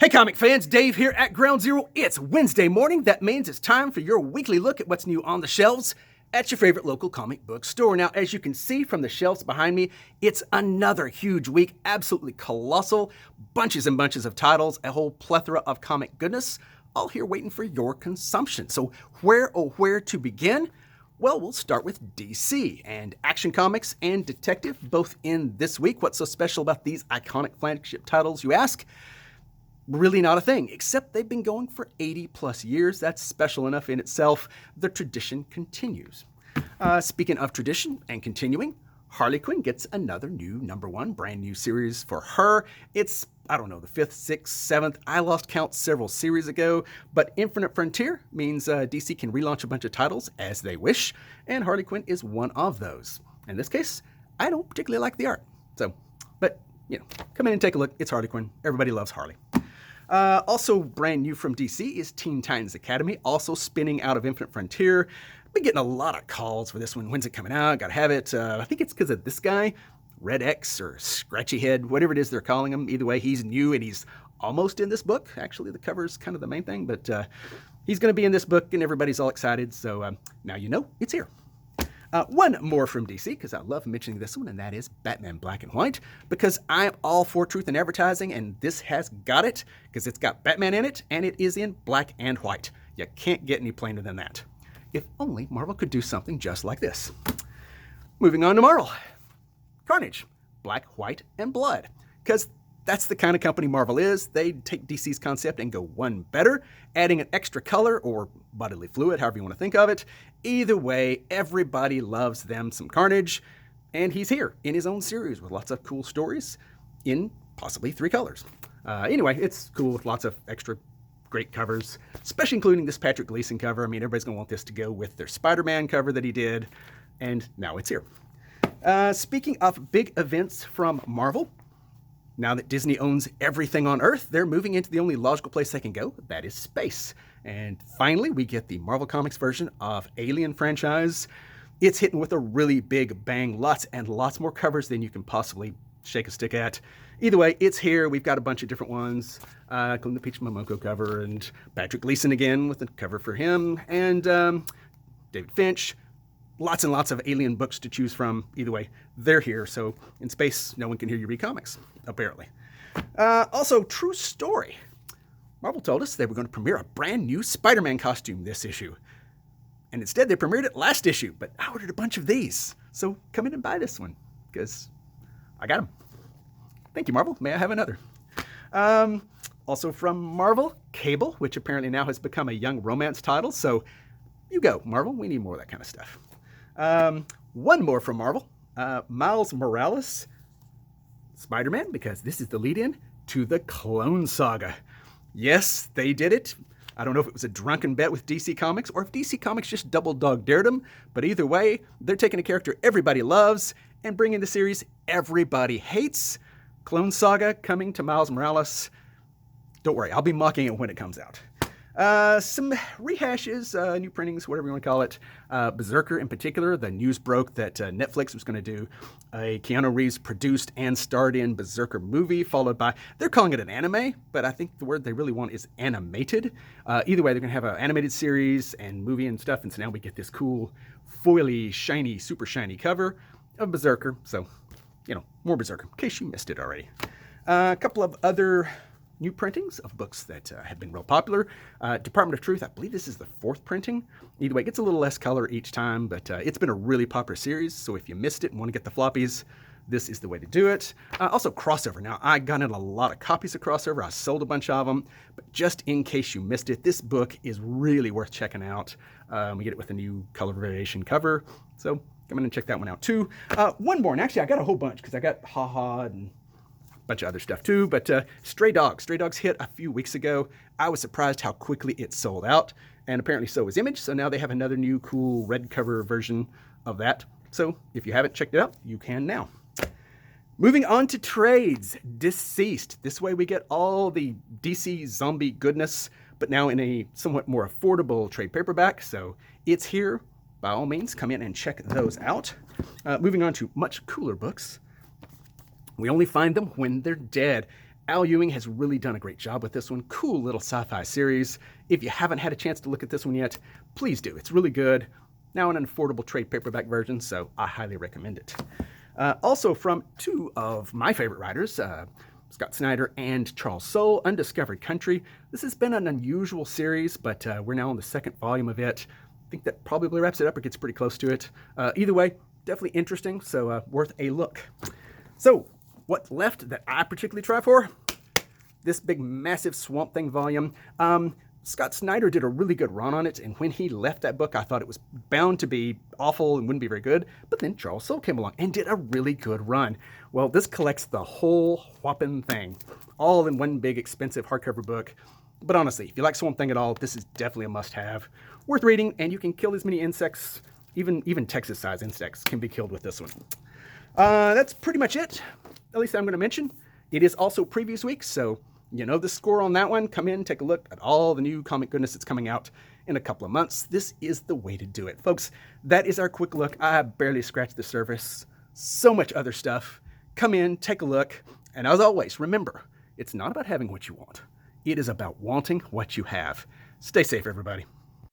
Hey comic fans, Dave here at Ground Zero. It's Wednesday morning. That means it's time for your weekly look at what's new on the shelves at your favorite local comic book store. Now, as you can see from the shelves behind me, it's another huge week, absolutely colossal, bunches and bunches of titles, a whole plethora of comic goodness, all here waiting for your consumption. So where to begin? Well, we'll start with DC and Action Comics and Detective, both in this week. What's so special about these iconic flagship titles, you ask? Really not a thing, except they've been going for 80 plus years. That's special enough in itself. The tradition continues. Speaking of tradition and continuing, Harley Quinn gets another new #1, brand new series for her. It's, I don't know, the 5th, 6th, 7th. I lost count several series ago, but Infinite Frontier means DC can relaunch a bunch of titles as they wish, and Harley Quinn is one of those. In this case, I don't particularly like the art. So, but, come in and take a look. It's Harley Quinn. Everybody loves Harley. Also brand new from DC is Teen Titans Academy, also spinning out of Infinite Frontier. Been getting a lot of calls for this one. When's it coming out? Gotta have it. I think it's because of this guy, Red X or Scratchy Head, whatever it is they're calling him. Either way, he's new and he's almost in this book. Actually, the cover is kind of the main thing, but he's going to be in this book and everybody's all excited. So now you know it's here. One more from DC, because I love mentioning this one, and that is Batman Black and White, because I'm all for truth in advertising, and this has got it, because it's got Batman in it, and it is in black and white. You can't get any plainer than that. If only Marvel could do something just like this. Moving on to Marvel. Carnage, Black, White, and Blood, because that's the kind of company Marvel is. They take DC's concept and go one better, adding an extra color or bodily fluid, however you want to think of it. Either way, everybody loves them some Carnage, and he's here in his own series with lots of cool stories in possibly 3 colors. Anyway, it's cool with lots of extra great covers, especially including this Patrick Gleason cover. I mean, everybody's going to want this to go with their SpiderMan cover that he did, and now it's here. Speaking of big events from Marvel, now that Disney owns everything on Earth, they're moving into the only logical place they can go, that is space. And finally, we get the Marvel Comics version of Alien franchise. It's hitting with a really big bang, lots and lots more covers than you can possibly shake a stick at. Either way, it's here. We've got a bunch of different ones, including the Peach Momoko cover and Patrick Gleason again with a cover for him, and David Finch. Lots and lots of Alien books to choose from. Either way, they're here. So in space, no one can hear you read comics, apparently. Also, true story. Marvel told us they were going to premiere a brand new SpiderMan costume this issue. And instead, they premiered it last issue. But I ordered a bunch of these. So come in and buy this one, because I got them. Thank you, Marvel. May I have another? Also from Marvel, Cable, which apparently now has become a young romance title. So you go, Marvel. We need more of that kind of stuff. One more from Marvel, Miles Morales, Spider-Man, because this is the lead-in to the Clone Saga. Yes, they did it. I don't know if it was a drunken bet with DC Comics or if DC Comics just double dog dared them, but either way, they're taking a character everybody loves and bringing the series everybody hates. Clone Saga coming to Miles Morales. Don't worry, I'll be mocking it when it comes out. Some rehashes, new printings, whatever you want to call it. Berserker in particular, the news broke that Netflix was going to do a Keanu Reeves produced and starred in Berserker movie, followed by, they're calling it an anime, but I think the word they really want is animated. Either way, they're going to have an animated series and movie and stuff, and so now we get this cool, foily, shiny, super shiny cover of Berserker. So, more Berserker, in case you missed it already. A couple of other new printings of books that have been real popular. Department of Truth, I believe this is the 4th printing. Either way, it gets a little less color each time, but it's been a really popular series, so if you missed it and want to get the floppies, this is the way to do it. Also, Crossover. Now, I got in a lot of copies of Crossover. I sold a bunch of them, but just in case you missed it, this book is really worth checking out. We get it with a new color variation cover, so come in and check that one out too. One more, and actually I got a whole bunch, because I got Ha Ha and bunch of other stuff too, but Stray Dogs hit a few weeks ago. I was surprised how quickly it sold out, and apparently so was Image, so now they have another new cool red cover version of that. So if you haven't checked it out, you can now. Moving on to trades, Deceased. This way we get all the DC zombie goodness, but now in a somewhat more affordable trade paperback, so it's here. By all means, come in and check those out. Moving on to much cooler books. We only find them when they're dead. Al Ewing has really done a great job with this one. Cool little sci-fi series. If you haven't had a chance to look at this one yet, please do. It's really good. Now in an affordable trade paperback version, so I highly recommend it. Also from two of my favorite writers, Scott Snyder and Charles Soule, Undiscovered Country. This has been an unusual series, but we're now on the second volume of it. I think that probably wraps it up or gets pretty close to it. Either way, definitely interesting, so worth a look. So, what's left that I particularly try for? This big, massive Swamp Thing volume. Scott Snyder did a really good run on it, and when he left that book, I thought it was bound to be awful and wouldn't be very good, but then Charles Soule came along and did a really good run. Well, this collects the whole whopping thing, all in one big, expensive hardcover book. But honestly, if you like Swamp Thing at all, this is definitely a must-have. Worth reading, and you can kill as many insects, even Texas-sized insects can be killed with this one. That's pretty much it, at least I'm going to mention. It is also previous week, so you know the score on that one. Come in, take a look at all the new comic goodness that's coming out in a couple of months. This is the way to do it. Folks, that is our quick look. I have barely scratched the surface. So much other stuff. Come in, take a look, and as always, remember, it's not about having what you want. It is about wanting what you have. Stay safe, everybody.